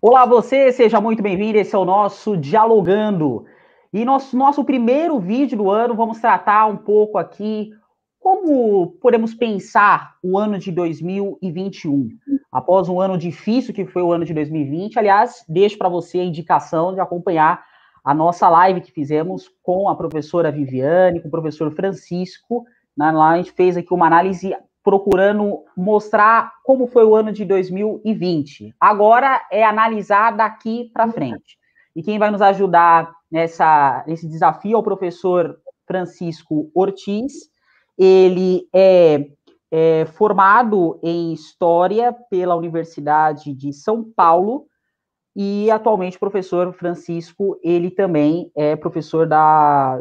Olá você, seja muito bem-vindo, esse é o nosso Dialogando. E nosso primeiro vídeo do ano, vamos tratar um pouco aqui como podemos pensar o ano de 2021. Após um ano difícil que foi o ano de 2020, aliás, deixo para você a indicação de acompanhar a nossa live que fizemos com a professora Viviane, com o professor Francisco. Lá a gente fez aqui uma análise procurando mostrar como foi o ano de 2020. Agora é analisar daqui para frente. E quem vai nos ajudar nesse desafio é o professor Francisco Ortiz. Ele é formado em História pela Universidade de São Paulo e atualmente o professor Francisco, ele também é professor da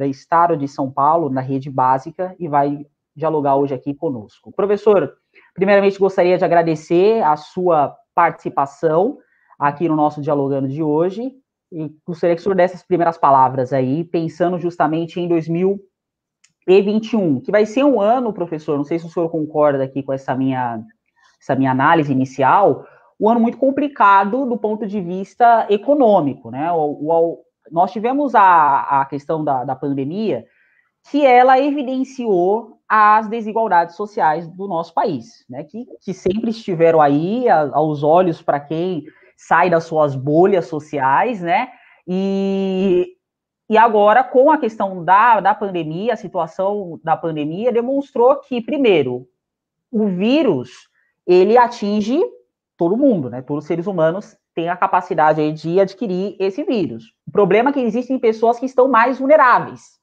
Estado de São Paulo, na rede básica, e vai dialogar hoje aqui conosco. Professor, primeiramente gostaria de agradecer a sua participação aqui no nosso Dialogando de hoje, e gostaria que o senhor desse as primeiras palavras aí, pensando justamente em 2021, que vai ser um ano, professor, não sei se o senhor concorda aqui com essa minha análise inicial, um ano muito complicado do ponto de vista econômico, né? Nós tivemos a questão da pandemia, que ela evidenciou as desigualdades sociais do nosso país, né? Que sempre estiveram aí aos olhos para quem sai das suas bolhas sociais, né? E agora, com a questão da pandemia, a situação da pandemia demonstrou que, primeiro, o vírus, ele atinge todo mundo, né? Todos os seres humanos têm a capacidade aí de adquirir esse vírus. O problema é que existem pessoas que estão mais vulneráveis.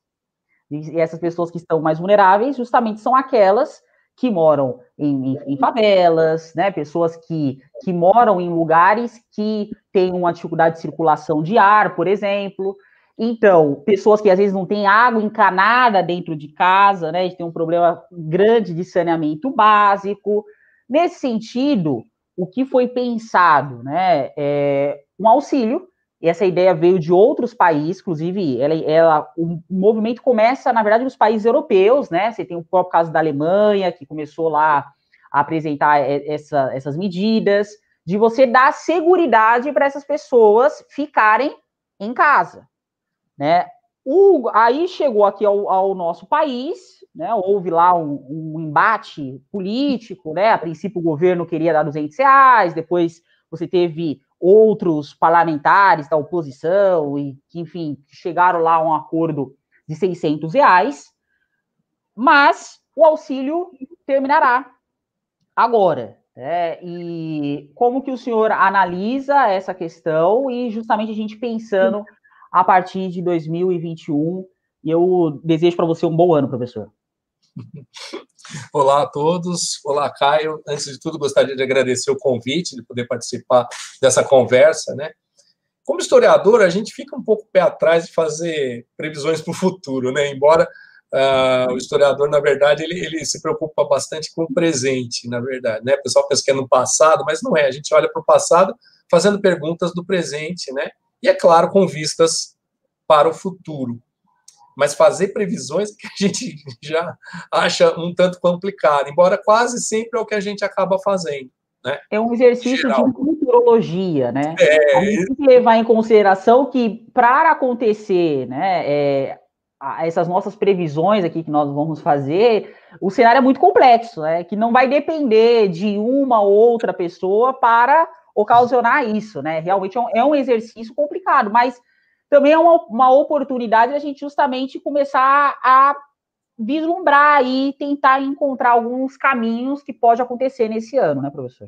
E essas pessoas que estão mais vulneráveis justamente são aquelas que moram em favelas, né? Pessoas que moram em lugares que têm uma dificuldade de circulação de ar, por exemplo. Então, pessoas que às vezes não têm água encanada dentro de casa, né? A gente tem um problema grande de saneamento básico. Nesse sentido, o que foi pensado, né? É um auxílio. E essa ideia veio de outros países, inclusive o movimento começa, na verdade, nos países europeus, né? Você tem o próprio caso da Alemanha, que começou lá a apresentar essas medidas, de você dar seguridade para essas pessoas ficarem em casa, né? Aí chegou aqui ao nosso país, né? Houve lá um embate político, né? A princípio o governo queria dar R$ 200, depois você teve outros parlamentares da oposição e que, enfim, chegaram lá a um acordo de R$ 600, mas o auxílio terminará agora. E como que o senhor analisa essa questão e justamente a gente pensando a partir de 2021, e eu desejo para você um bom ano, professor. Olá a todos, olá Caio, antes de tudo gostaria de agradecer o convite, de poder participar dessa conversa, né? Como historiador, a gente fica um pouco pé atrás de fazer previsões para o futuro, né? Embora o historiador, na verdade, ele se preocupa bastante com o presente, na verdade, né? O pessoal pensa que é no passado, mas não é, a gente olha para o passado fazendo perguntas do presente, né? E, é claro, com vistas para o futuro. Mas fazer previsões que a gente já acha um tanto complicado, embora quase sempre é o que a gente acaba fazendo, né? É um exercício de futurologia, né? A gente tem que levar em consideração que, para acontecer, né, essas nossas previsões aqui que nós vamos fazer, o cenário é muito complexo, né? Que não vai depender de uma ou outra pessoa para ocasionar isso, né? Realmente é um exercício complicado, mas também é uma oportunidade de a gente justamente começar a vislumbrar e tentar encontrar alguns caminhos que pode acontecer nesse ano, né, professor?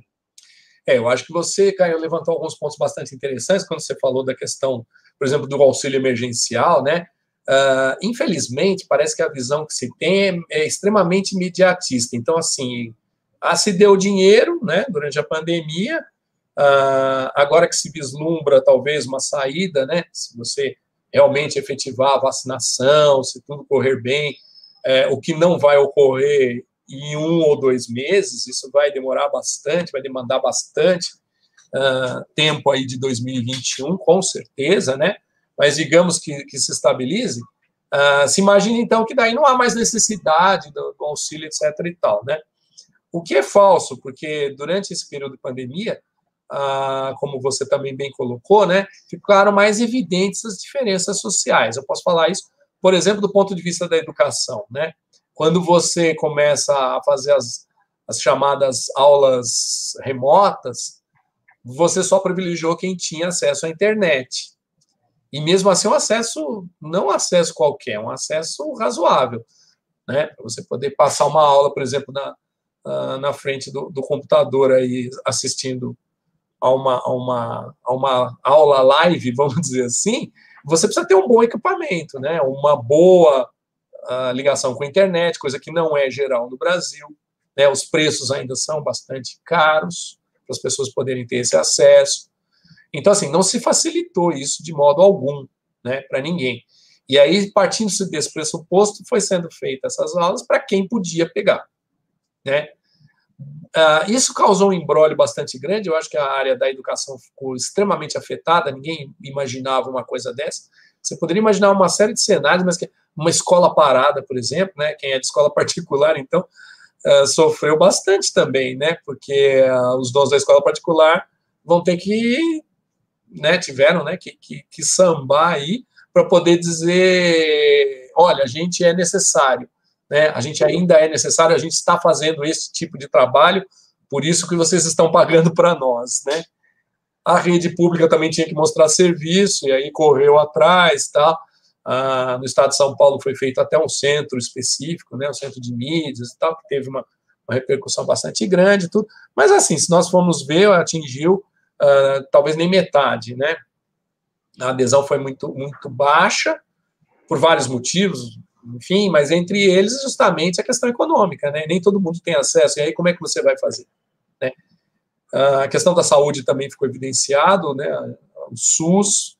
Eu acho que você, Caio, levantou alguns pontos bastante interessantes quando você falou da questão, por exemplo, do auxílio emergencial, né? Infelizmente, parece que a visão que se tem é extremamente imediatista. Então, assim, se deu dinheiro, né, durante a pandemia, agora que se vislumbra talvez uma saída, né, se você realmente efetivar a vacinação, se tudo correr bem, o que não vai ocorrer em 1 ou 2 meses, isso vai demorar bastante, vai demandar bastante tempo aí de 2021, com certeza, né? Mas digamos que se estabilize, se imagina então que daí não há mais necessidade do auxílio, etc. e tal, né? O que é falso, porque durante esse período de pandemia, como você também bem colocou, né, ficaram mais evidentes as diferenças sociais. Eu posso falar isso, por exemplo, do ponto de vista da educação, né? Quando você começa a fazer as chamadas aulas remotas, você só privilegiou quem tinha acesso à internet. E mesmo assim, um acesso, não um acesso qualquer, um acesso razoável, né? Para você poder passar uma aula, por exemplo, na frente do computador, aí, assistindo a uma aula live, vamos dizer assim, você precisa ter um bom equipamento, né? Uma boa ligação com a internet, coisa que não é geral no Brasil, né? Os preços ainda são bastante caros para as pessoas poderem ter esse acesso. Então, assim, não se facilitou isso de modo algum, né, para ninguém. E aí, partindo-se desse pressuposto, foi sendo feitas essas aulas para quem podia pegar, né? Isso causou um imbróglio bastante grande. Eu acho que a área da educação ficou extremamente afetada, ninguém imaginava uma coisa dessa. Você poderia imaginar uma série de cenários, mas uma escola parada, por exemplo, né? Quem é de escola particular, então, sofreu bastante também, né? Porque os donos da escola particular vão ter que, né, tiveram, né, que sambar aí para poder dizer, olha, a gente é necessário, né, a gente ainda é necessário, a gente está fazendo esse tipo de trabalho, por isso que vocês estão pagando para nós, né. A rede pública também tinha que mostrar serviço, e aí correu atrás, tá? No estado de São Paulo foi feito até um centro específico, né, um centro de mídias e tal, que teve uma repercussão bastante grande, tudo. Mas, assim, se nós formos ver, atingiu talvez nem metade, né? A adesão foi muito, muito baixa, por vários motivos, enfim, mas entre eles, justamente, a questão econômica, né? Nem todo mundo tem acesso, e aí como é que você vai fazer, né? A questão da saúde também ficou evidenciado, né? O SUS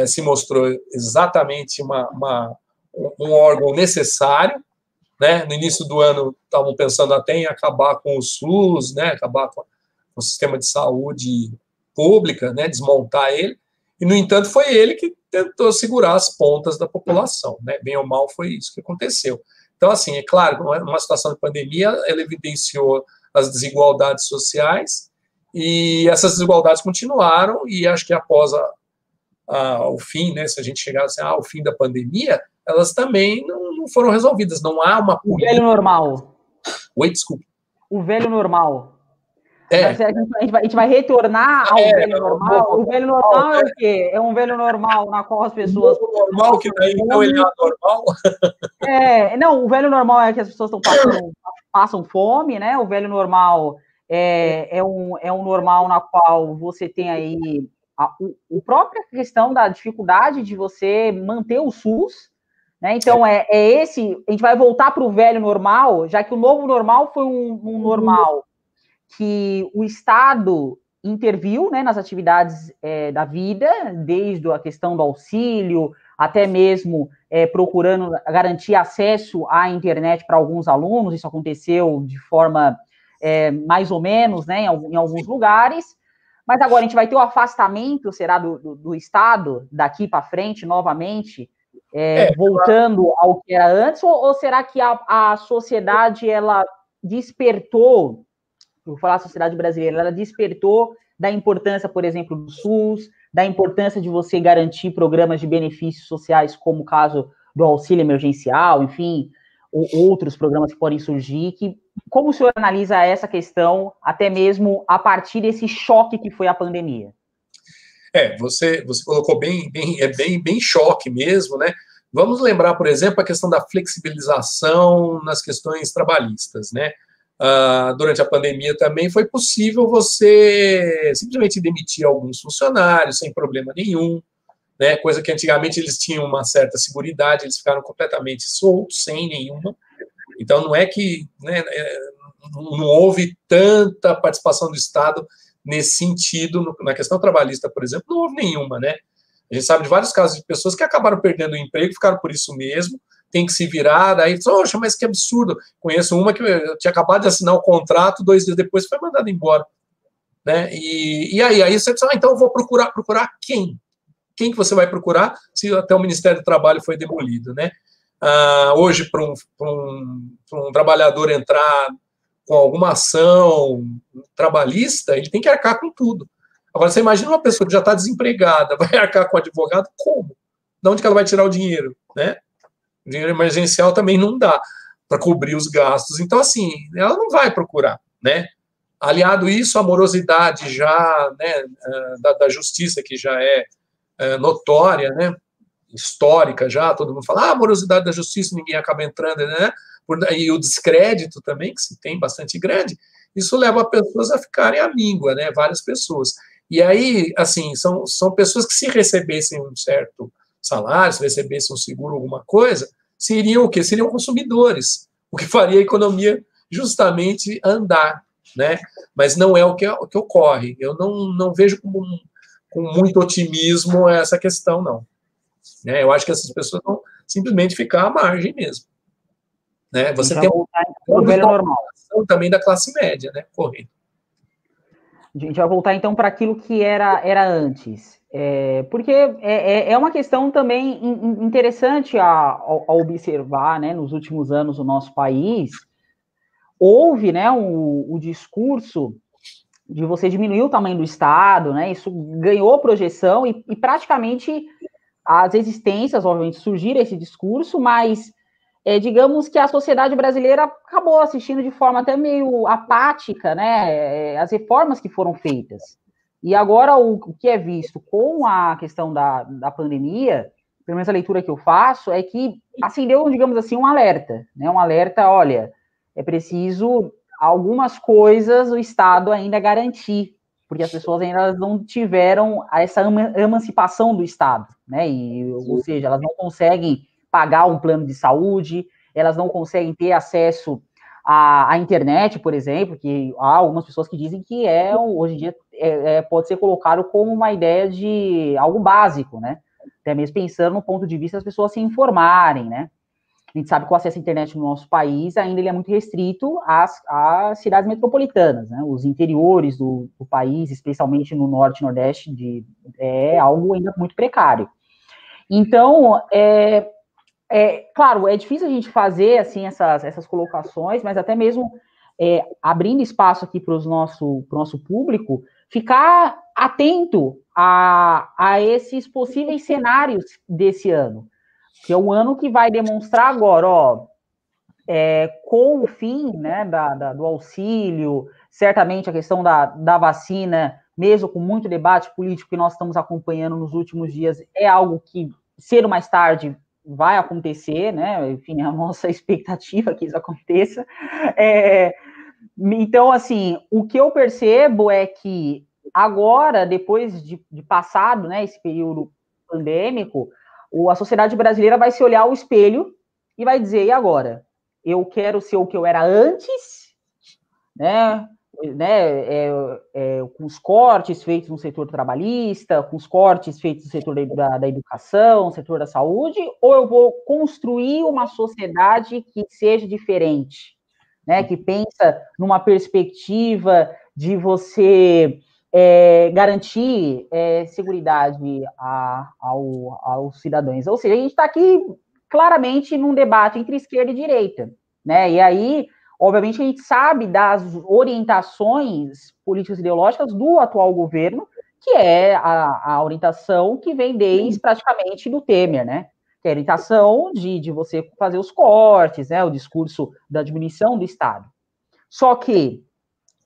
se mostrou exatamente um órgão necessário, né? No início do ano, estavam pensando até em acabar com o SUS, né? Acabar com o sistema de saúde pública, né, desmontar ele, e, no entanto, foi ele que tentou segurar as pontas da população, né, bem ou mal foi isso que aconteceu. Então, assim, é claro, numa situação de pandemia, ela evidenciou as desigualdades sociais, e essas desigualdades continuaram, e acho que após o fim, né, se a gente chegasse ao fim da pandemia, elas também não foram resolvidas, não há uma política... O velho normal. Oi, desculpa. O velho normal. A gente vai retornar ao velho normal? O velho normal é o quê? É um velho normal na qual as pessoas... O normal, que daí então ele é anormal? Não, o velho normal é que as pessoas passam fome, né? O velho normal é um normal na qual você tem aí a própria questão da dificuldade de você manter o SUS, né? Então, a gente vai voltar para o velho normal, já que o novo normal foi um normal que o Estado interviu, né, nas atividades da vida, desde a questão do auxílio, até mesmo procurando garantir acesso à internet para alguns alunos. Isso aconteceu de forma mais ou menos, né, em alguns lugares. Mas agora a gente vai ter o afastamento, será, do Estado daqui para frente, novamente, voltando ao que era antes, ou será que a sociedade, ela despertou, vou falar a sociedade brasileira, ela despertou da importância, por exemplo, do SUS, da importância de você garantir programas de benefícios sociais, como o caso do auxílio emergencial, enfim, ou outros programas que podem surgir, como o senhor analisa essa questão, até mesmo a partir desse choque que foi a pandemia? Você colocou bem choque mesmo, né? Vamos lembrar, por exemplo, a questão da flexibilização nas questões trabalhistas, né? Durante a pandemia também foi possível você simplesmente demitir alguns funcionários sem problema nenhum, né? Coisa que antigamente eles tinham uma certa seguridade, eles ficaram completamente soltos, sem nenhuma. Então, não é que, né, não houve tanta participação do Estado nesse sentido, na questão trabalhista, por exemplo, não houve nenhuma, né? A gente sabe de vários casos de pessoas que acabaram perdendo o emprego, ficaram por isso mesmo, tem que se virar, daí, poxa, mas que absurdo. Conheço uma que eu tinha acabado de assinar o contrato, 2 dias depois foi mandada embora, né? E aí você diz, então eu vou procurar quem? Quem que você vai procurar se até o Ministério do Trabalho foi demolido, né? Hoje, para um trabalhador entrar com alguma ação trabalhista, ele tem que arcar com tudo, Agora, você imagina uma pessoa que já está desempregada, vai arcar com advogado, como? De onde que ela vai tirar o dinheiro, né? O dinheiro emergencial também não dá para cobrir os gastos. Então, assim, ela não vai procurar, né? Aliado isso, a morosidade já, né, da justiça, que já é notória, né? Histórica já, todo mundo fala, a morosidade da justiça, ninguém acaba entrando, né? E o descrédito também, que se tem bastante grande, isso leva pessoas a ficarem à míngua, né? Várias pessoas. E aí, assim, são pessoas que, se recebessem um certo salário, se recebessem um seguro, alguma coisa, seriam o quê? Seriam consumidores, o que faria a economia justamente andar, né? Mas não é o que ocorre. Eu não vejo com muito otimismo essa questão, não. Né? Eu acho que essas pessoas vão simplesmente ficar à margem mesmo. Né? Você tem um velho normal também da classe média, né? Correndo. A gente vai voltar então para aquilo que era antes. Porque é uma questão também interessante a observar, né, nos últimos anos no nosso país. Houve, né, o discurso de você diminuir o tamanho do Estado, né? Isso ganhou projeção e praticamente as existências, obviamente, surgiram esse discurso, mas digamos que a sociedade brasileira acabou assistindo de forma até meio apática, né, as reformas que foram feitas. E agora o que é visto com a questão da pandemia, pelo menos a leitura que eu faço, é que acendeu, digamos assim, um alerta, né, um alerta, olha, é preciso algumas coisas o Estado ainda garantir, porque as pessoas ainda não tiveram essa emancipação do Estado, né, ou seja, elas não conseguem pagar um plano de saúde, elas não conseguem ter acesso à internet, por exemplo, que há algumas pessoas que dizem que hoje em dia pode ser colocado como uma ideia de algo básico, né? Até mesmo pensando no ponto de vista das pessoas se informarem, né? A gente sabe que o acesso à internet no nosso país ainda ele é muito restrito às cidades metropolitanas, né? Os interiores do país, especialmente no norte e nordeste, é algo ainda muito precário. Então, claro, é difícil a gente fazer assim essas colocações, mas até mesmo abrindo espaço aqui para o nosso público, ficar atento a esses possíveis cenários desse ano, que é um ano que vai demonstrar agora, com o fim, né, do auxílio, certamente a questão da vacina, mesmo com muito debate político que nós estamos acompanhando nos últimos dias, é algo que, cedo ou mais tarde, vai acontecer, né? Enfim, é a nossa expectativa que isso aconteça. Então, assim, o que eu percebo é que agora, depois de passado, né, esse período pandêmico, a sociedade brasileira vai se olhar ao espelho e vai dizer, e agora? Eu quero ser o que eu era antes, né? Com os cortes feitos no setor trabalhista, com os cortes feitos no setor da educação, no setor da saúde, ou eu vou construir uma sociedade que seja diferente, né? Que pensa numa perspectiva de você garantir seguridade aos cidadãos. Ou seja, a gente está aqui claramente num debate entre esquerda e direita, né? E aí, obviamente, a gente sabe das orientações políticas e ideológicas do atual governo, que é a orientação que vem desde praticamente do Temer, né? Que é a orientação de você fazer os cortes, né? O discurso da diminuição do Estado. Só que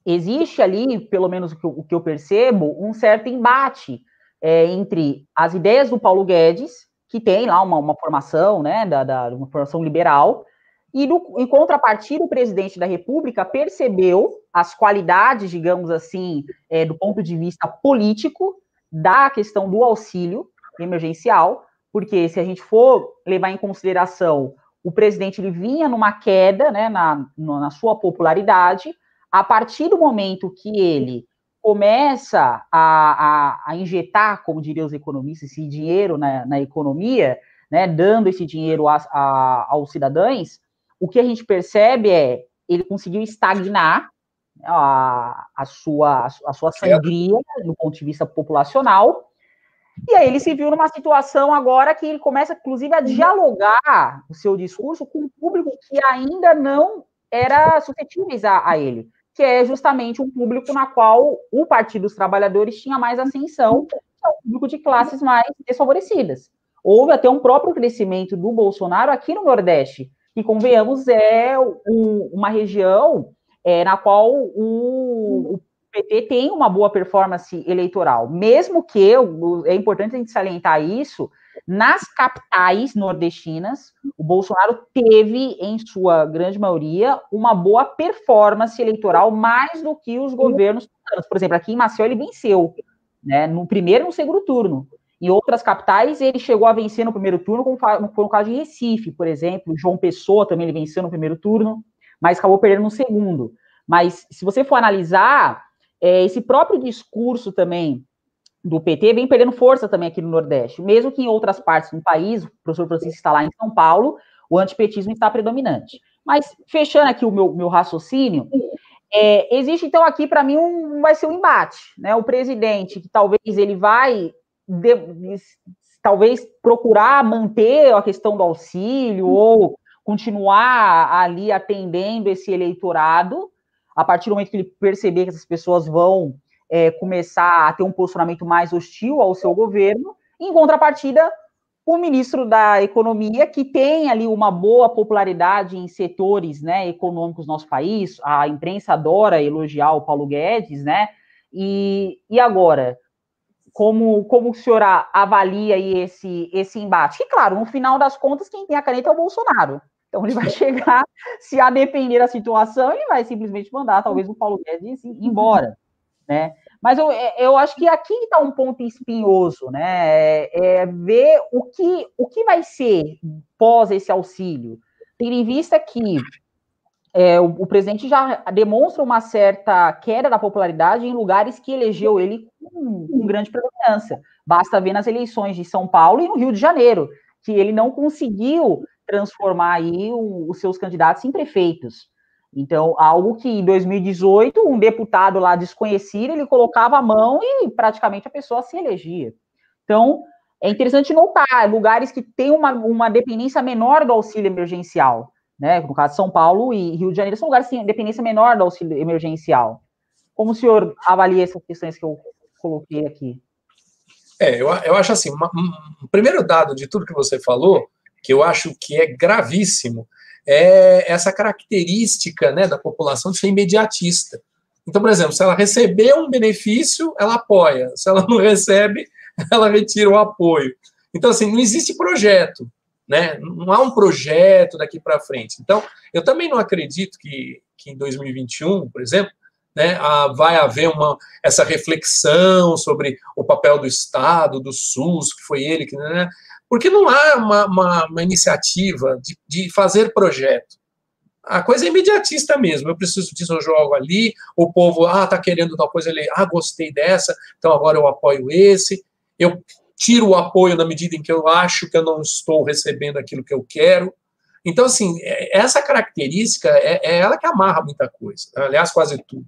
existe ali, pelo menos o que eu percebo, um certo embate entre as ideias do Paulo Guedes, que tem lá uma formação, né, uma formação liberal, e em contrapartida, o presidente da República percebeu as qualidades, digamos assim, do ponto de vista político, da questão do auxílio emergencial, porque se a gente for levar em consideração, o presidente ele vinha numa queda, né, na sua popularidade. A partir do momento que ele começa a injetar, como diriam os economistas, esse dinheiro na economia, né, dando esse dinheiro aos cidadãos, o que a gente percebe ele conseguiu estagnar a sua sangria do ponto de vista populacional, e aí ele se viu numa situação agora que ele começa, inclusive, a dialogar o seu discurso com um público que ainda não era suscetíveis a ele, que é justamente um público na qual o Partido dos Trabalhadores tinha mais ascensão, que é o público de classes mais desfavorecidas. Houve até um próprio crescimento do Bolsonaro aqui no Nordeste, que, convenhamos, é uma região na qual o PT tem uma boa performance eleitoral, mesmo que, é importante a gente salientar isso, nas capitais nordestinas, o Bolsonaro teve, em sua grande maioria, uma boa performance eleitoral, mais do que os governos. Por exemplo, aqui em Maceió ele venceu, né, no primeiro e no segundo turno. Em outras capitais, ele chegou a vencer no primeiro turno, como foi no caso de Recife, por exemplo. João Pessoa também ele venceu no primeiro turno, mas acabou perdendo no segundo. Mas, se você for analisar, esse próprio discurso também do PT vem perdendo força também aqui no Nordeste, mesmo que em outras partes do país, o professor Francisco está lá em São Paulo, o antipetismo está predominante. Mas, fechando aqui o meu raciocínio, existe, então, aqui, para mim, vai ser um embate, né? O presidente, que talvez ele vai, talvez, procurar manter a questão do auxílio, ou continuar ali atendendo esse eleitorado, a partir do momento que ele perceber que essas pessoas vão começar a ter um posicionamento mais hostil ao seu governo. Em contrapartida, o ministro da Economia, que tem ali uma boa popularidade em setores, né, econômicos do nosso país, a imprensa adora elogiar o Paulo Guedes, né, e agora, como o senhor avalia aí esse embate? E, claro, no final das contas, quem tem a caneta é o Bolsonaro. Então, ele vai chegar, se a depender da situação, ele vai simplesmente mandar, talvez, o Paulo Guedes embora, né? Mas eu acho que aqui está um ponto espinhoso, né? Ver o que vai ser pós esse auxílio, tendo em vista que o presidente já demonstra uma certa queda da popularidade em lugares que elegeu ele com grande predominância. Basta ver nas eleições de São Paulo e no Rio de Janeiro, que ele não conseguiu transformar aí os seus candidatos em prefeitos. Então, algo que em 2018, um deputado lá desconhecido, ele colocava a mão e praticamente a pessoa se elegia. Então, é interessante notar lugares que têm uma dependência menor do auxílio emergencial, né? No caso, São Paulo e Rio de Janeiro são lugares que têm dependência menor do auxílio emergencial. Como o senhor avalia essas questões que eu coloquei aqui? Eu acho assim, um primeiro dado de tudo que você falou, que eu acho que é gravíssimo, é essa característica, né, da população de ser imediatista. Então, por exemplo, se ela receber um benefício, ela apoia. Se ela não recebe, ela retira o apoio. Então, assim, não existe projeto, né? Não há um projeto daqui para frente. Então, eu também não acredito que em 2021, por exemplo, né, vai haver essa reflexão sobre o papel do Estado, do SUS, que foi ele que... Né, porque não há uma iniciativa de fazer projeto. A coisa é imediatista mesmo. Eu preciso disso, eu jogo ali, o povo, tá querendo tal coisa, ele, gostei dessa, então agora eu apoio esse. Eu tiro o apoio na medida em que eu acho que eu não estou recebendo aquilo que eu quero. Então, assim, essa característica é ela que amarra muita coisa. Aliás, quase tudo.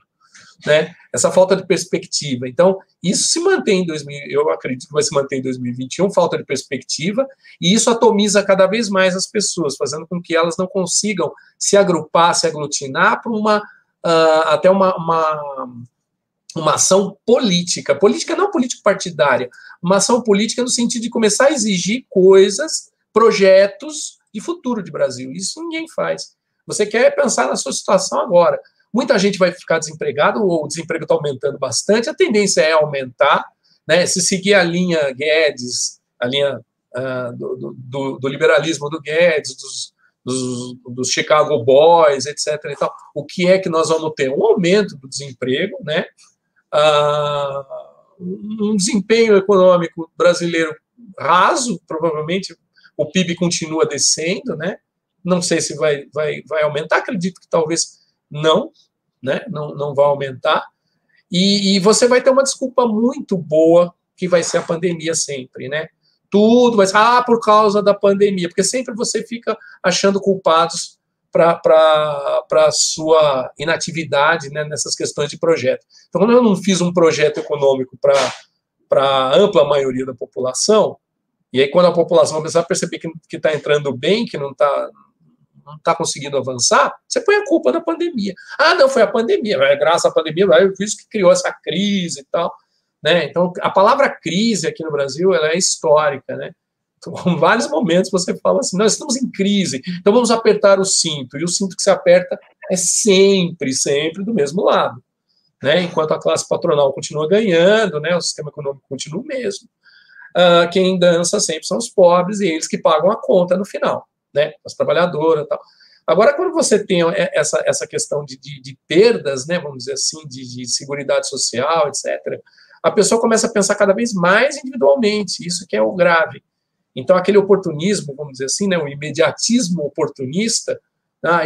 Né? Essa falta de perspectiva. Então, isso se mantém eu acredito que vai se manter em 2021, falta de perspectiva, e isso atomiza cada vez mais as pessoas, fazendo com que elas não consigam se agrupar, se aglutinar para até uma ação política. Política não política partidária, uma ação política no sentido de começar a exigir coisas, projetos de futuro de Brasil. Isso ninguém faz. Você quer pensar na sua situação agora. Muita gente vai ficar desempregada, o desemprego está aumentando bastante, a tendência é aumentar, né? Se seguir a linha Guedes, a linha do liberalismo do Guedes, dos Chicago Boys, etc. E tal, o que é que nós vamos ter? Um aumento do desemprego, né? Um desempenho econômico brasileiro raso, provavelmente o PIB continua descendo, né? Não sei se vai aumentar, acredito que talvez não, né? Não vai aumentar. E você vai ter uma desculpa muito boa, que vai ser a pandemia sempre, né? Tudo vai ser, por causa da pandemia, porque sempre você fica achando culpados para a sua inatividade, né, nessas questões de projeto. Então, quando eu não fiz um projeto econômico para a ampla maioria da população, e aí quando a população começar a perceber que está entrando bem, que não está conseguindo avançar, você põe a culpa na pandemia. Ah, não, foi a pandemia, graças à pandemia, foi isso que criou essa crise e tal. Né? Então, a palavra crise aqui no Brasil, ela é histórica, né? Então, em vários momentos você fala assim, nós estamos em crise, então vamos apertar o cinto, e o cinto que se aperta é sempre, sempre do mesmo lado, né? Enquanto a classe patronal continua ganhando, né? O sistema econômico continua o mesmo. Quem dança sempre são os pobres, e eles que pagam a conta no final, né? As trabalhadoras e tal. Agora, quando você tem essa questão de perdas, né, vamos dizer assim, de seguridade social, etc., a pessoa começa a pensar cada vez mais individualmente, isso que é o grave. Então, aquele oportunismo, vamos dizer assim, né, o imediatismo oportunista,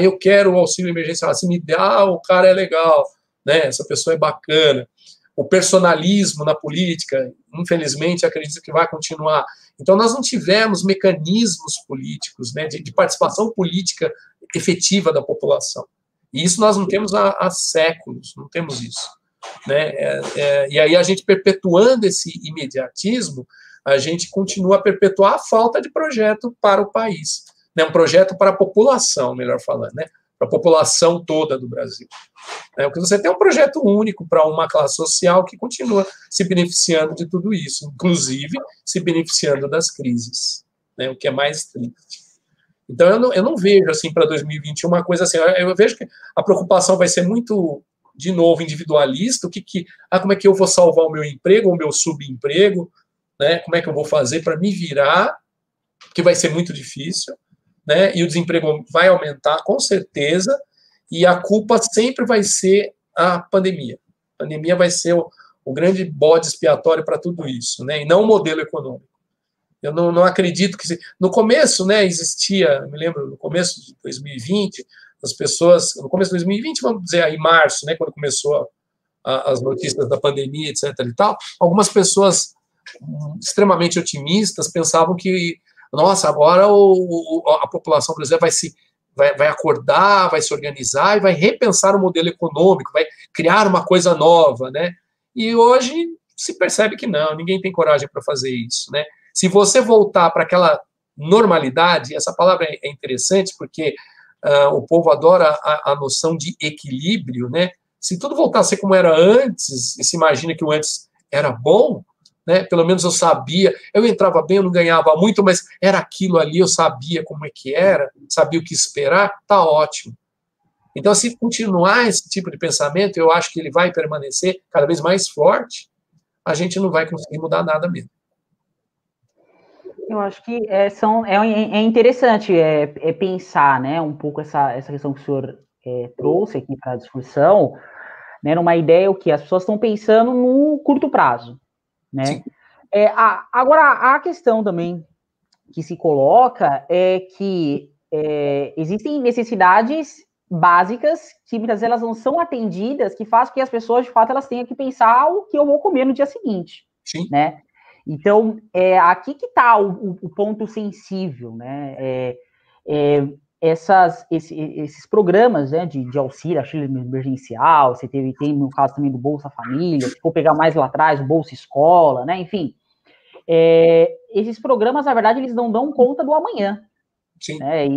eu quero o auxílio emergencial, se me dá, o cara é legal, né, essa pessoa é bacana. O personalismo na política, infelizmente, acredito que vai continuar. Então, nós não tivemos mecanismos políticos, né, de participação política efetiva da população. E isso nós não temos há séculos, não temos isso. Né? E aí a gente perpetuando esse imediatismo, a gente continua a perpetuar a falta de projeto para o país, né? Um projeto para a população, melhor falando, né? Para a população toda do Brasil. Porque você tem um projeto único para uma classe social que continua se beneficiando de tudo isso, inclusive se beneficiando das crises, né? O que é mais triste. Então eu não vejo assim para 2021 uma coisa assim, eu vejo que a preocupação vai ser muito, de novo, individualista, como é que eu vou salvar o meu emprego, ou o meu subemprego, né? Como é que eu vou fazer para me virar, que vai ser muito difícil, né? E o desemprego vai aumentar, com certeza, e a culpa sempre vai ser a pandemia. A pandemia vai ser o grande bode expiatório para tudo isso, né? E não o modelo econômico. Eu não acredito que... No começo, né, existia, me lembro, no começo de 2020... as pessoas, no começo de 2020, vamos dizer, aí, em março, né, quando começou as notícias da pandemia, etc. e tal, algumas pessoas extremamente otimistas pensavam que, nossa, agora a população brasileira vai acordar, vai se organizar e vai repensar o modelo econômico, vai criar uma coisa nova, né? E hoje se percebe que não, ninguém tem coragem para fazer isso, né? Se você voltar para aquela normalidade, essa palavra é interessante porque o povo adora a noção de equilíbrio, né? Se tudo voltasse a ser como era antes, e se imagina que o antes era bom, né? Pelo menos eu sabia, eu entrava bem, eu não ganhava muito, mas era aquilo ali, eu sabia como é que era, sabia o que esperar, tá ótimo. Então, se continuar esse tipo de pensamento, eu acho que ele vai permanecer cada vez mais forte, a gente não vai conseguir mudar nada mesmo. Eu acho que é interessante pensar, né, um pouco essa questão que o senhor trouxe aqui para a discussão, né, numa ideia o que as pessoas estão pensando no curto prazo, né? Agora, a questão também que se coloca é que existem necessidades básicas que muitas vezes elas não são atendidas, que faz com que as pessoas, de fato, elas tenham que pensar o que eu vou comer no dia seguinte, Sim. Né? Então, aqui que está o ponto sensível, né? Esses programas, né, de auxílio emergencial, você tem no caso também do Bolsa Família, se for pegar mais lá atrás, o Bolsa Escola, né? Enfim, esses programas, na verdade, eles não dão conta do amanhã. Sim. Né?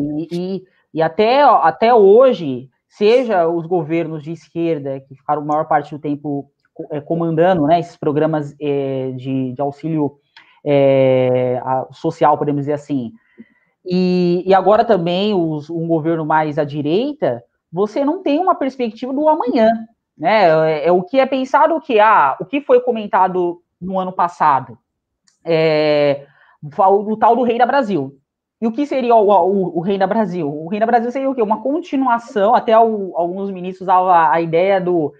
E até hoje, seja os governos de esquerda, que ficaram a maior parte do tempo comandando, né, esses programas de auxílio social, podemos dizer assim, e agora também um governo mais à direita, você não tem uma perspectiva do amanhã, né? O que é pensado o que foi comentado no ano passado, o tal do Rei da Brasil. E o que seria o Rei da Brasil? O Rei da Brasil seria o quê? Uma continuação, até alguns ministros usavam a ideia do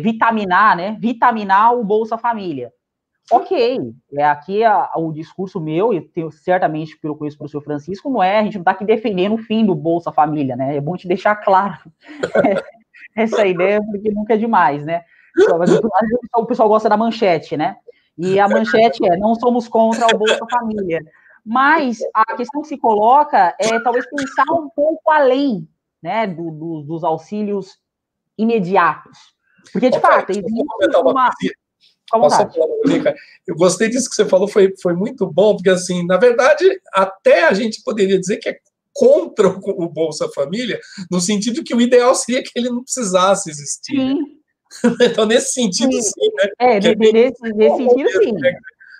vitaminar, né? Vitaminar o Bolsa Família. Ok, aqui o discurso meu, e tenho certamente pelo conheço para o senhor Francisco, não a gente não está aqui defendendo o fim do Bolsa Família, né? É bom te deixar claro essa ideia, porque nunca é demais, né? Mas o pessoal gosta da manchete, né? E a manchete não somos contra o Bolsa Família. Mas a questão que se coloca é talvez pensar um pouco além, né, dos auxílios imediatos. Porque, de fato, existe uma... Eu gostei disso que você falou, foi muito bom, porque, assim, na verdade, até a gente poderia dizer que é contra o Bolsa Família, no sentido que o ideal seria que ele não precisasse existir. Né? Então, nesse sentido, sim. Né? Nesse sentido, sim. Né?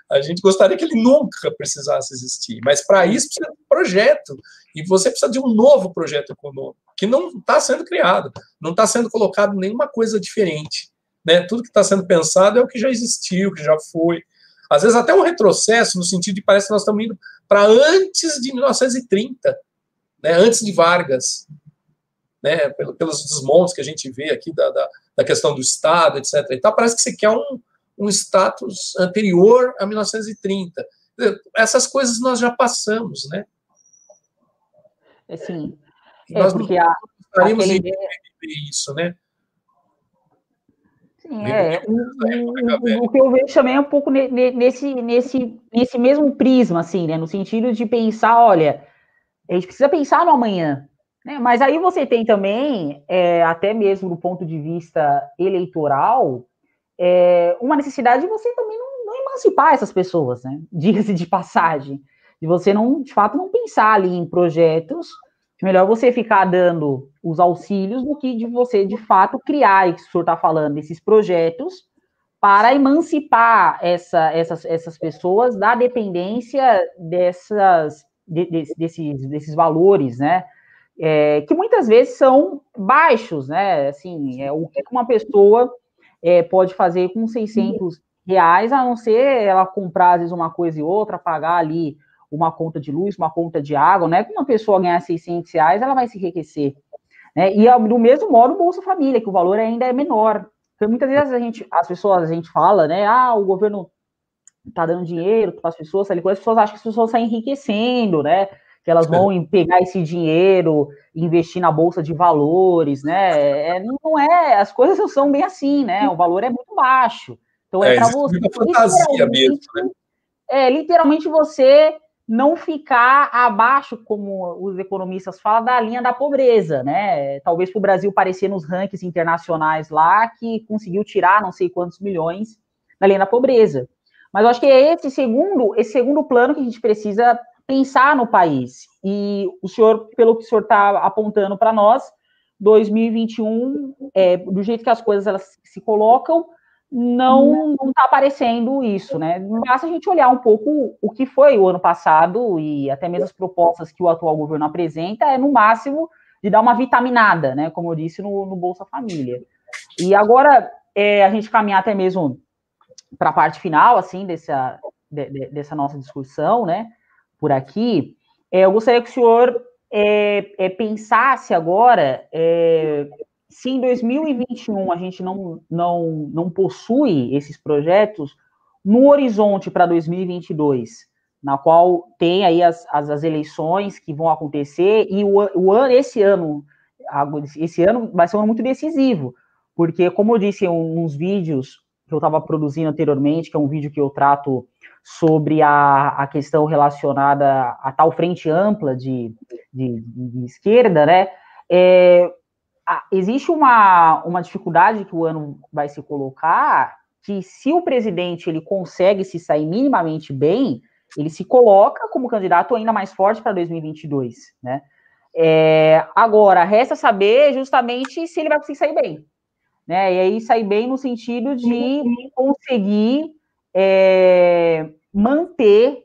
A gente gostaria que ele nunca precisasse existir, mas para isso precisa de um projeto, e você precisa de um novo projeto econômico, que não está sendo criado, não está sendo colocado nenhuma coisa diferente. Né? Tudo que está sendo pensado é o que já existiu, que já foi. Às vezes até um retrocesso, no sentido de parece que nós estamos indo para antes de 1930, né? Antes de Vargas, né? Pelos desmontes que a gente vê aqui da questão do Estado, etc. Então, parece que você quer um status anterior a 1930. Essas coisas nós já passamos, né? Sim. Nós porque não gostaríamos de viver isso, né? Sim, o que eu vejo também é um pouco nesse mesmo prisma, assim, né? No sentido de pensar, olha, a gente precisa pensar no amanhã, né? Mas aí você tem também, até mesmo do ponto de vista eleitoral, uma necessidade de você também não emancipar essas pessoas, né? Diga-se de passagem, de você não, de fato, não pensar ali em projetos. Melhor você ficar dando os auxílios do que de você, de fato, criar, e que o senhor está falando, esses projetos para emancipar essas pessoas da dependência desses valores, né? Que muitas vezes são baixos, né? Assim, o que uma pessoa pode fazer com R$600, a não ser ela comprar, às vezes, uma coisa e outra, pagar ali uma conta de luz, uma conta de água, não é que uma pessoa ganhar R$600, ela vai se enriquecer. Né? E do mesmo modo o Bolsa Família, que o valor ainda é menor. Porque muitas vezes a gente fala, né, o governo está dando dinheiro para as pessoas, as pessoas acham que as pessoas estão enriquecendo, né, que elas vão pegar esse dinheiro e investir na Bolsa de Valores, né, não é, as coisas não são bem assim, né, o valor é muito baixo. Então para você, fantasia mesmo, né? Literalmente você não ficar abaixo, como os economistas falam, da linha da pobreza, né? Talvez para o Brasil parecer nos rankings internacionais lá que conseguiu tirar não sei quantos milhões da linha da pobreza. Mas eu acho que é esse segundo plano que a gente precisa pensar no país. E o senhor, pelo que o senhor está apontando para nós, 2021, do jeito que as coisas elas se colocam, não está aparecendo isso, né? Basta a gente olhar um pouco o que foi o ano passado e até mesmo as propostas que o atual governo apresenta, no máximo de dar uma vitaminada, né? Como eu disse, no Bolsa Família. E agora, a gente caminhar até mesmo para a parte final, assim, dessa nossa discussão, né? Por aqui, eu gostaria que o senhor pensasse agora... se em 2021 a gente não possui esses projetos, no horizonte para 2022, na qual tem aí as eleições que vão acontecer, e esse ano vai ser um ano muito decisivo, porque, como eu disse em uns vídeos que eu estava produzindo anteriormente, que é um vídeo que eu trato sobre a questão relacionada a tal frente ampla de esquerda, né, existe uma dificuldade que o ano vai se colocar, que se o presidente ele consegue se sair minimamente bem, ele se coloca como candidato ainda mais forte para 2022, né? Agora, resta saber justamente se ele vai conseguir sair bem, né? E aí sair bem no sentido de conseguir manter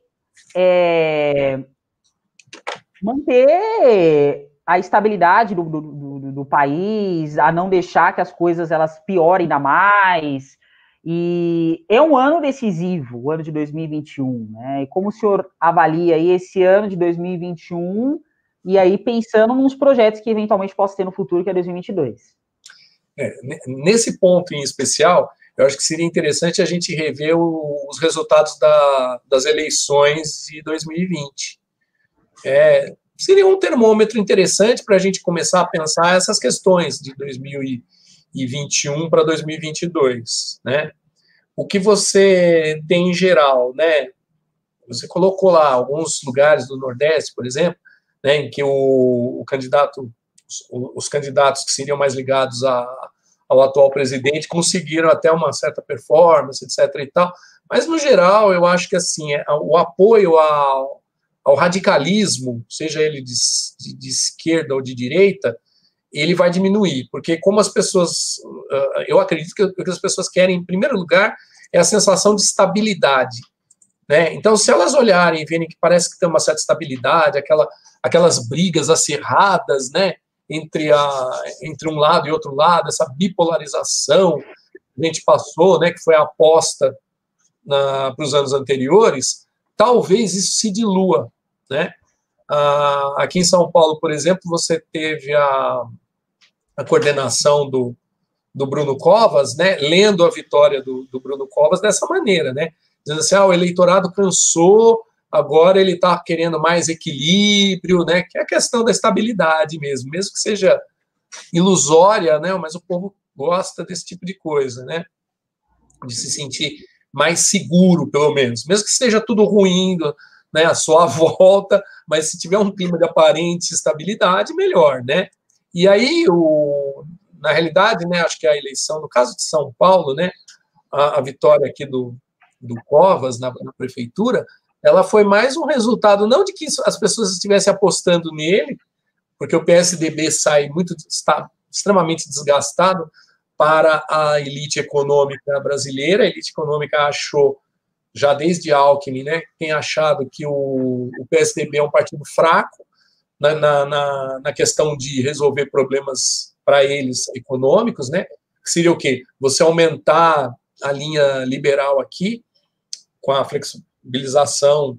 a estabilidade do país, a não deixar que as coisas elas piorem ainda mais. E é um ano decisivo, o ano de 2021, né? E como o senhor avalia aí esse ano de 2021 e aí pensando nos projetos que eventualmente possa ter no futuro, que é 2022? Nesse ponto em especial, eu acho que seria interessante a gente rever os resultados das eleições de 2020. Seria um termômetro interessante para a gente começar a pensar essas questões de 2021 para 2022, né? O que você tem em geral, né? Você colocou lá alguns lugares do Nordeste, por exemplo, né, em que os candidatos que seriam mais ligados ao atual presidente conseguiram até uma certa performance, etc. e tal. Mas no geral, eu acho que assim, o apoio ao radicalismo, seja ele de esquerda ou de direita, ele vai diminuir, porque como as pessoas, eu acredito que o que as pessoas querem, em primeiro lugar, é a sensação de estabilidade, né? Então, se elas olharem e verem que parece que tem uma certa estabilidade, aquelas brigas acirradas, né, entre um lado e outro lado, essa bipolarização que a gente passou, né, que foi a aposta para os anos anteriores, talvez isso se dilua, né? Aqui em São Paulo, por exemplo, você teve a coordenação do Bruno Covas, né, lendo a vitória do Bruno Covas dessa maneira, né, dizendo assim, o eleitorado cansou, agora ele está querendo mais equilíbrio, né, que é a questão da estabilidade mesmo que seja ilusória, né, mas o povo gosta desse tipo de coisa, né, de se sentir mais seguro, pelo menos, mesmo que esteja tudo ruim, né, à sua volta, mas se tiver um clima de aparente estabilidade, melhor, né. E aí, na realidade, né, acho que a eleição, no caso de São Paulo, né, a vitória aqui do Covas na prefeitura, ela foi mais um resultado, não de que as pessoas estivessem apostando nele, porque o PSDB está extremamente desgastado para a elite econômica brasileira. A elite econômica achou, já desde Alckmin, né, tem achado que o PSDB é um partido fraco na questão de resolver problemas para eles econômicos, né? Que seria o quê? Você aumentar a linha liberal aqui, com a flexibilização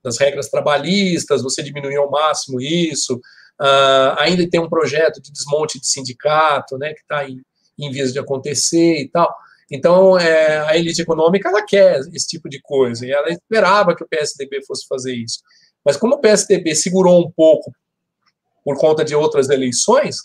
das regras trabalhistas, você diminuir ao máximo isso, ainda tem um projeto de desmonte de sindicato, né, que está em vias de acontecer e tal. Então, a elite econômica, ela quer esse tipo de coisa, e ela esperava que o PSDB fosse fazer isso. Mas como o PSDB segurou um pouco por conta de outras eleições,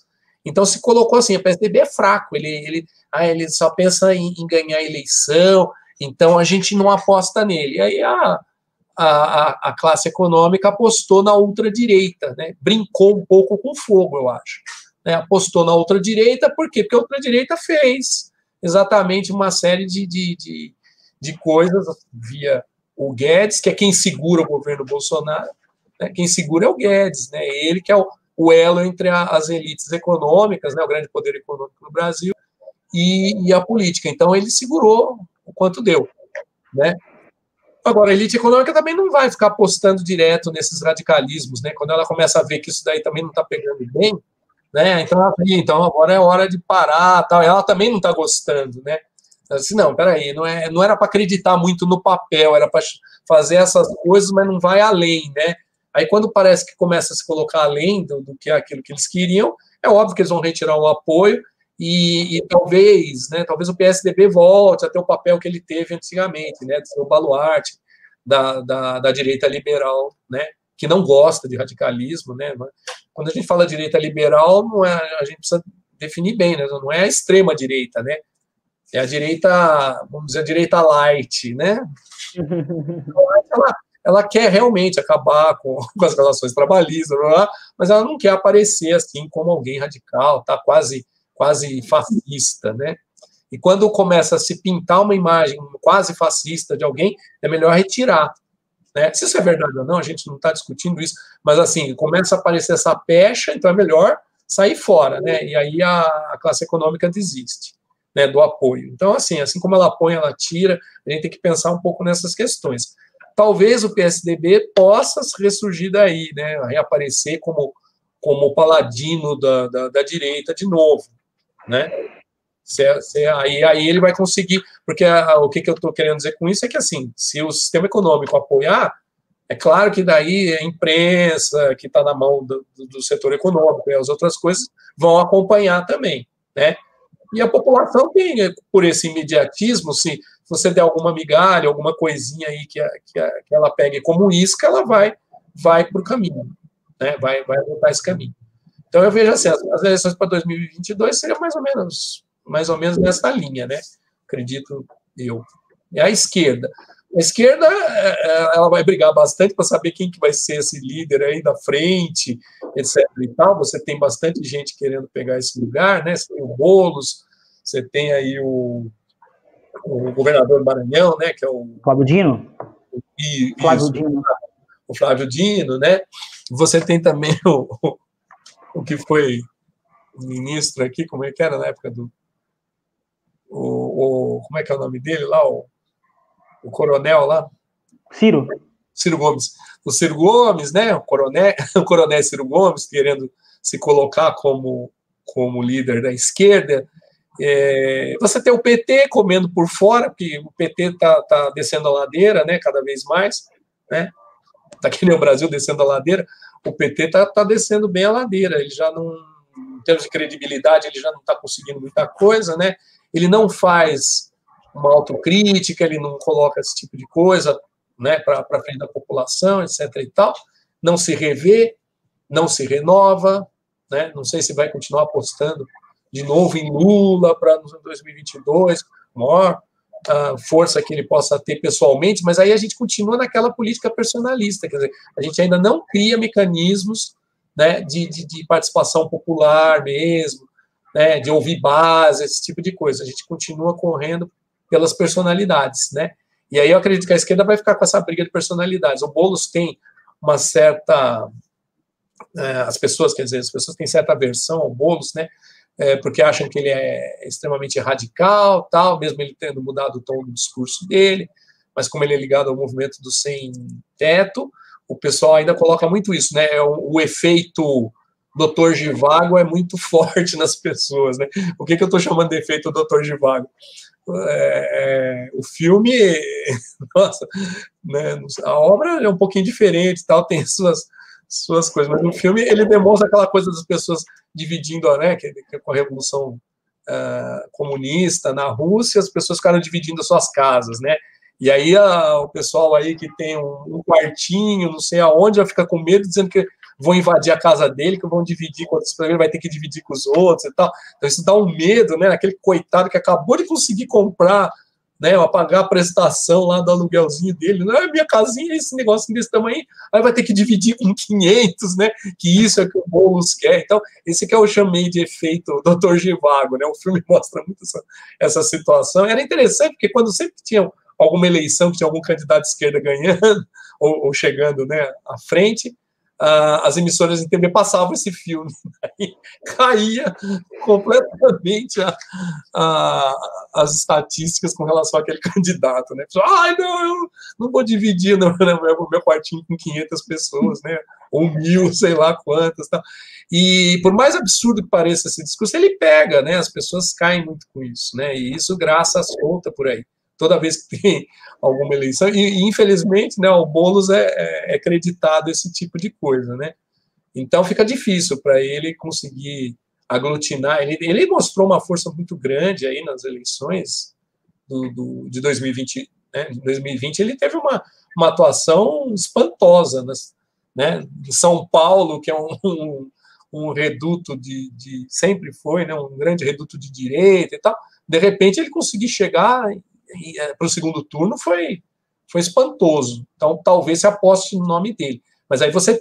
então se colocou assim, o PSDB é fraco, ele só pensa em ganhar a eleição, então a gente não aposta nele. E aí a classe econômica apostou na ultradireita, né? Brincou um pouco com fogo, eu acho. Né? Apostou na ultradireita, por quê? Porque a ultradireita fez exatamente uma série de coisas via o Guedes, que é quem segura o governo Bolsonaro, né? Quem segura é o Guedes, né? Ele que é o elo entre as elites econômicas, né? O grande poder econômico no Brasil, e a política. Então, ele segurou o quanto deu, né? Agora, a elite econômica também não vai ficar apostando direto nesses radicalismos, né? Quando ela começa a ver que isso daí também não está pegando bem, né? Então agora é hora de parar, tal. Ela também não está gostando, né? Assim, não, peraí, não era para acreditar muito no papel, era para fazer essas coisas, mas não vai além, né? Aí quando parece que começa a se colocar além do que é aquilo que eles queriam, é óbvio que eles vão retirar o apoio e talvez, né, talvez o PSDB volte a ter o papel que ele teve antigamente, né, de ser o baluarte da direita liberal, né, que não gosta de radicalismo, né? Quando a gente fala direita liberal, não é, a gente precisa definir bem, né? Não é a extrema direita, né? É a direita, vamos dizer, a direita light, né? Ela quer realmente acabar com as relações trabalhistas, mas ela não quer aparecer assim como alguém radical, tá? Quase fascista, né? E quando começa a se pintar uma imagem quase fascista de alguém, é melhor retirar. Né? Se isso é verdade ou não, a gente não está discutindo isso, mas assim, começa a aparecer essa pecha, então é melhor sair fora, né? E aí a classe econômica desiste, né, do apoio. Então, assim como ela apoia, ela tira, a gente tem que pensar um pouco nessas questões. Talvez o PSDB possa ressurgir daí, né, reaparecer como paladino da direita de novo, né? Aí ele vai conseguir, porque o que eu estou querendo dizer com isso é que, assim, se o sistema econômico apoiar, é claro que daí a imprensa, que está na mão do setor econômico, e as outras coisas vão acompanhar também, né? E a população tem, por esse imediatismo, se você der alguma migalha, alguma coisinha aí que ela pegue como isca, ela vai para o caminho, né? Vai adotar esse caminho. Então eu vejo assim, as eleições para 2022 seriam mais ou menos nessa linha, né? Acredito eu. É a esquerda. A esquerda, ela vai brigar bastante para saber quem que vai ser esse líder aí da frente, etc. e tal. Você tem bastante gente querendo pegar esse lugar, né? Você tem o Boulos, você tem aí o governador do Maranhão, né? Que é o Flávio Dino. Flávio Dino. O Flávio Dino, né? Você tem também o que foi ministro aqui, como é que era na época do... como é que é o nome dele lá? O coronel lá? Ciro Gomes. O Ciro Gomes, né? O coronel Ciro Gomes, querendo se colocar como líder da esquerda. Você tem o PT comendo por fora, porque o PT está descendo a ladeira, né? Cada vez mais, né? Está aqui no Brasil descendo a ladeira. O PT está descendo bem a ladeira. Ele já não, em termos de credibilidade, ele já não está conseguindo muita coisa, né? Ele não faz uma autocrítica, ele não coloca esse tipo de coisa, né, para frente da população, etc. e tal. Não se revê, não se renova, né? Não sei se vai continuar apostando de novo em Lula para 2022, maior força que ele possa ter pessoalmente, mas aí a gente continua naquela política personalista, quer dizer, a gente ainda não cria mecanismos, né, de participação popular mesmo, né, de ouvir base, esse tipo de coisa. A gente continua correndo pelas personalidades, né? E aí eu acredito que a esquerda vai ficar com essa briga de personalidades. O Boulos tem uma certa... as pessoas têm certa aversão ao Boulos, né? Porque acham que ele é extremamente radical, tal, mesmo ele tendo mudado o tom do discurso dele, mas como ele é ligado ao movimento do sem-teto, o pessoal ainda coloca muito isso, né? O efeito Dr. Zhivago é muito forte nas pessoas, né? O que eu estou chamando de efeito Dr. Zhivago? O filme, nossa, né? A obra é um pouquinho diferente, tal, tem suas coisas, mas no filme ele demonstra aquela coisa das pessoas dividindo, né, que com a Revolução comunista na Rússia, as pessoas ficaram dividindo as suas casas, né, e aí o pessoal aí que tem um quartinho, não sei aonde, já fica com medo, dizendo que vão invadir a casa dele, que vão dividir com outros, ele vai ter que dividir com os outros e tal, então isso dá um medo, né, aquele coitado que acabou de conseguir comprar, né, pagar a prestação lá do aluguelzinho dele, minha casinha, esse negócio desse tamanho, aí vai ter que dividir com 500, né, que isso é que o Boulos quer. Então, esse que eu chamei de efeito Dr. Zhivago, né, o filme mostra muito essa situação. Era interessante, porque quando sempre tinha alguma eleição, que tinha algum candidato de esquerda ganhando, ou chegando, né, à frente, as emissoras de TV passavam esse filme, aí caía completamente as estatísticas com relação àquele candidato, né? Ai, não, eu não vou dividir meu quartinho com 500 pessoas, né? Ou 1.000, sei lá quantas, tá? E por mais absurdo que pareça esse discurso, ele pega, né? As pessoas caem muito com isso, né? E isso graça solta por aí. Toda vez que tem alguma eleição, e infelizmente, né, o Boulos é acreditado esse tipo de coisa, né? Então fica difícil para ele conseguir aglutinar. Ele mostrou uma força muito grande aí nas eleições de 2020, né? Em 2020 ele teve uma atuação espantosa, né? De São Paulo, que é um reduto sempre foi, né? Um grande reduto de direita e tal. De repente ele conseguiu chegar para o segundo turno, foi espantoso. Então, talvez se aposte no nome dele. Mas aí você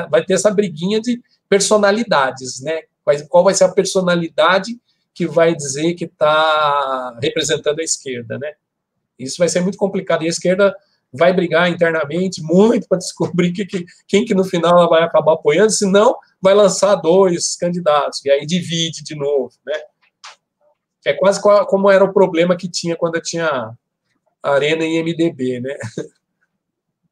vai ter essa briguinha de personalidades, né? Qual vai ser a personalidade que vai dizer que está representando a esquerda, né? Isso vai ser muito complicado. E a esquerda vai brigar internamente muito para descobrir quem que no final ela vai acabar apoiando, senão vai lançar 2 candidatos, e aí divide de novo, né? É quase como era o problema que tinha quando tinha Arena e MDB, né?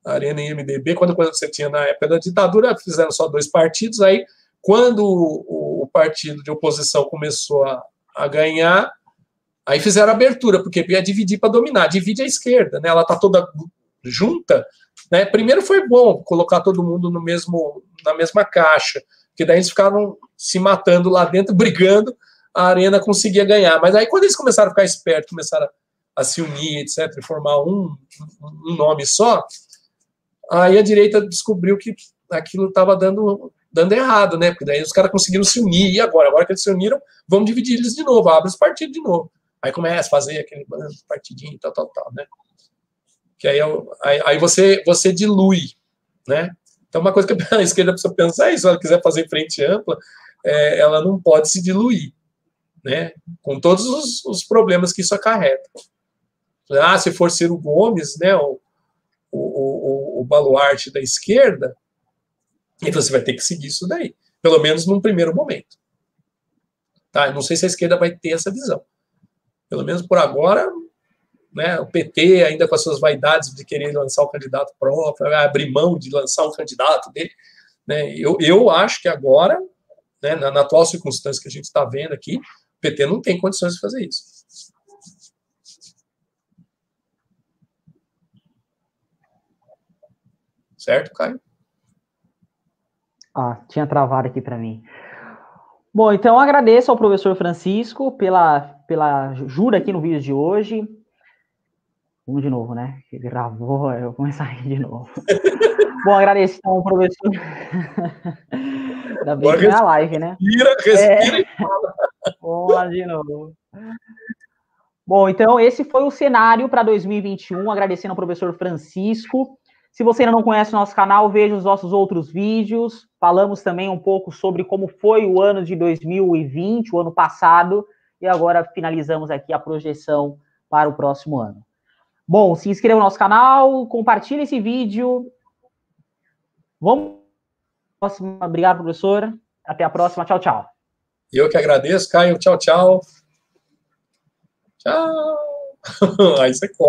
Arena e MDB, quando você tinha na época da ditadura, fizeram só 2 partidos, aí quando o partido de oposição começou a ganhar, aí fizeram abertura, porque ia dividir para dominar, divide a esquerda, né? Ela está toda junta, né? Primeiro foi bom colocar todo mundo na mesma caixa, porque daí eles ficaram se matando lá dentro, brigando, a Arena conseguia ganhar. Mas aí, quando eles começaram a ficar espertos, começaram a se unir, etc., e formar um nome só, aí a direita descobriu que aquilo estava dando errado, né? Porque daí os caras conseguiram se unir. E agora? Agora que eles se uniram, vamos dividir eles de novo, abre os partidos de novo. Aí começa a fazer aquele bando, partidinho, tal, né? Que aí você dilui, né? Então, uma coisa que a esquerda precisa pensar é isso. Se ela quiser fazer frente ampla, ela não pode se diluir, né? Com todos os problemas que isso acarreta. Se for Ciro Gomes, né? o baluarte da esquerda, e você vai ter que seguir isso daí, pelo menos num primeiro momento. Tá? Eu não sei se a esquerda vai ter essa visão. Pelo menos por agora, né, o PT, ainda com as suas vaidades de querer lançar o candidato próprio, abrir mão de lançar um candidato dele, né, eu acho que agora, né, na atual circunstância que a gente está vendo aqui, o PT não tem condições de fazer isso. Certo, Caio? Tinha travado aqui para mim. Bom, então agradeço ao professor Francisco pela ajuda aqui no vídeo de hoje. Vamos de novo, né? Ele gravou, eu vou começar aqui de novo. Bom, agradeço ao professor. Ainda bem que não é a live, né? Respira e fala. Vamos lá de novo. Bom, então esse foi o cenário para 2021, agradecendo ao professor Francisco. Se você ainda não conhece o nosso canal, veja os nossos outros vídeos. Falamos também um pouco sobre como foi o ano de 2020, o ano passado, e agora finalizamos aqui a projeção para o próximo ano. Bom, se inscreva no nosso canal, compartilhe esse vídeo. Vamos para a próxima. Obrigado, professor. Até a próxima. Tchau, tchau. Eu que agradeço, Caio. Tchau, tchau. Tchau. Aí você corta.